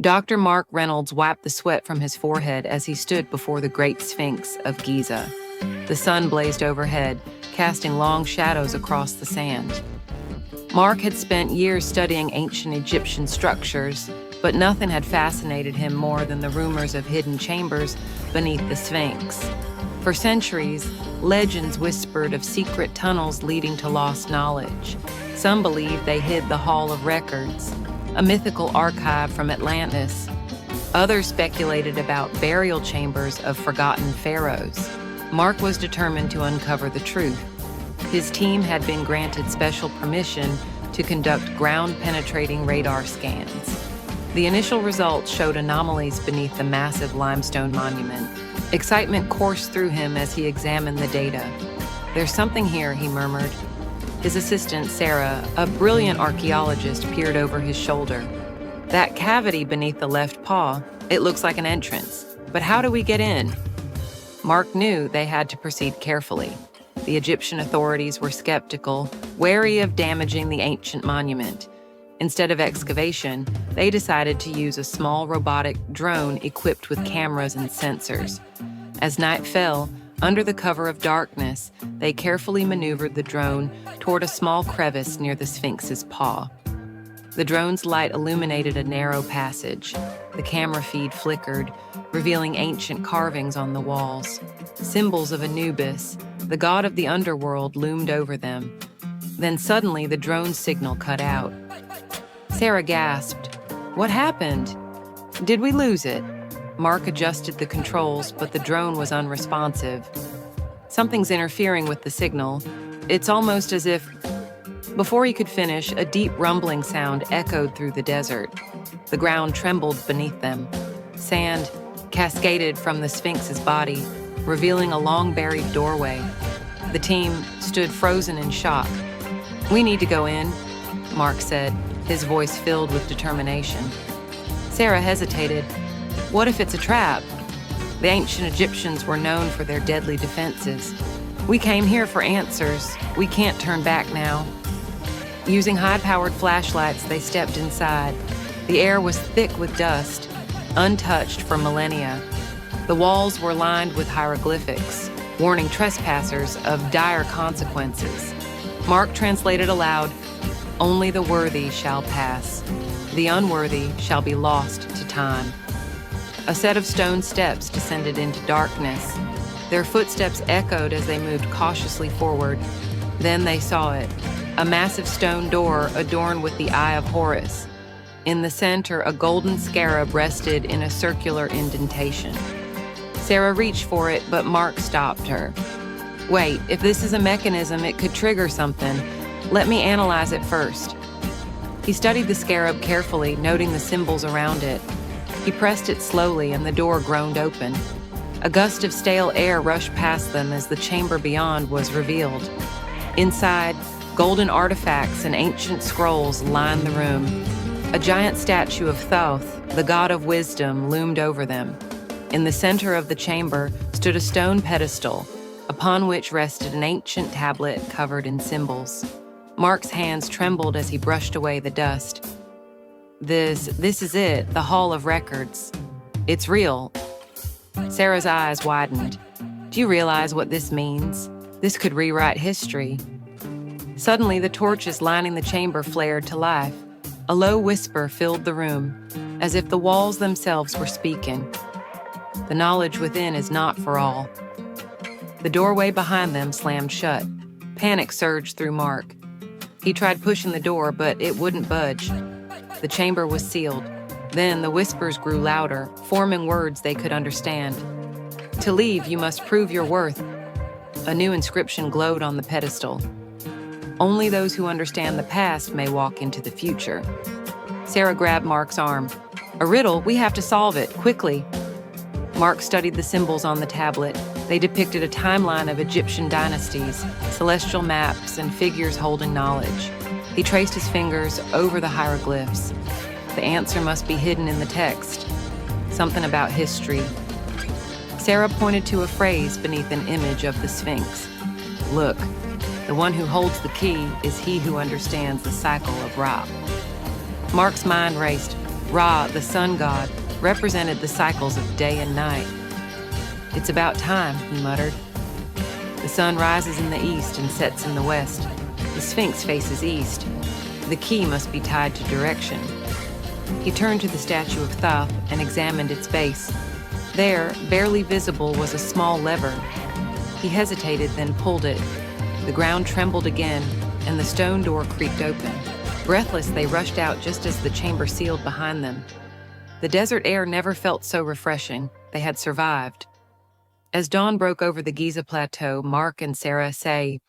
Dr. Mark Reynolds wiped the sweat from his forehead as he stood before the Great Sphinx of Giza. The sun blazed overhead, casting long shadows across the sand. Mark had spent years studying ancient Egyptian structures, but nothing had fascinated him more than the rumors of hidden chambers beneath the Sphinx. For centuries, legends whispered of secret tunnels leading to lost knowledge. Some believed they hid the Hall of Records, a mythical archive from Atlantis. Others speculated about burial chambers of forgotten pharaohs. Mark was determined to uncover the truth. His team had been granted special permission to conduct ground-penetrating radar scans. The initial results showed anomalies beneath the massive limestone monument. Excitement coursed through him as he examined the data. "There's something here," he murmured. His assistant, Sarah, a brilliant archaeologist, peered over his shoulder. "That cavity beneath the left paw, it looks like an entrance. But how do we get in?" Mark knew they had to proceed carefully. The Egyptian authorities were skeptical, wary of damaging the ancient monument. Instead of excavation, they decided to use a small robotic drone equipped with cameras and sensors. As night fell, under the cover of darkness, they carefully maneuvered the drone toward a small crevice near the Sphinx's paw. The drone's light illuminated a narrow passage. The camera feed flickered, revealing ancient carvings on the walls. Symbols of Anubis, the god of the underworld, loomed over them. Then suddenly the drone's signal cut out. Sarah gasped. "What happened? Did we lose it?" Mark adjusted the controls, but the drone was unresponsive. "Something's interfering with the signal. It's almost as if..." Before he could finish, a deep rumbling sound echoed through the desert. The ground trembled beneath them. Sand cascaded from the Sphinx's body, revealing a long-buried doorway. The team stood frozen in shock. "We need to go in," Mark said, his voice filled with determination. Sarah hesitated. "What if it's a trap?" The ancient Egyptians were known for their deadly defenses. "We came here for answers. We can't turn back now." Using high-powered flashlights, they stepped inside. The air was thick with dust, untouched for millennia. The walls were lined with hieroglyphics, warning trespassers of dire consequences. Mark translated aloud, "Only the worthy shall pass. The unworthy shall be lost to time." A set of stone steps descended into darkness. Their footsteps echoed as they moved cautiously forward. Then they saw it, a massive stone door adorned with the Eye of Horus. In the center, a golden scarab rested in a circular indentation. Sarah reached for it, but Mark stopped her. "Wait, if this is a mechanism, it could trigger something. Let me analyze it first." He studied the scarab carefully, noting the symbols around it. He pressed it slowly, and the door groaned open. A gust of stale air rushed past them as the chamber beyond was revealed. Inside, golden artifacts and ancient scrolls lined the room. A giant statue of Thoth, the god of wisdom, loomed over them. In the center of the chamber stood a stone pedestal, upon which rested an ancient tablet covered in symbols. Mark's hands trembled as he brushed away the dust. This is it, the Hall of Records. It's real." Sarah's eyes widened. "Do you realize what this means? This could rewrite history." Suddenly, the torches lining the chamber flared to life. A low whisper filled the room, as if the walls themselves were speaking. "The knowledge within is not for all." The doorway behind them slammed shut. Panic surged through Mark. He tried pushing the door, but it wouldn't budge. The chamber was sealed. Then the whispers grew louder, forming words they could understand. "To leave, you must prove your worth." A new inscription glowed on the pedestal. "Only those who understand the past may walk into the future." Sarah grabbed Mark's arm. "A riddle, we have to solve it, quickly." Mark studied the symbols on the tablet. They depicted a timeline of Egyptian dynasties, celestial maps, and figures holding knowledge. He traced his fingers over the hieroglyphs. The answer must be hidden in the text. Something about history. Sarah pointed to a phrase beneath an image of the Sphinx. "Look, the one who holds the key is he who understands the cycle of Ra." Mark's mind raced. Ra, the sun god, represented the cycles of day and night. "It's about time," he muttered. The sun rises in the east and sets in the west. The Sphinx faces east. The key must be tied to direction. He turned to the statue of Thoth and examined its base. There, barely visible, was a small lever. He hesitated, then pulled it. The ground trembled again, and the stone door creaked open. Breathless, they rushed out just as the chamber sealed behind them. The desert air never felt so refreshing. They had survived. As dawn broke over the Giza plateau, Mark and Sarah say,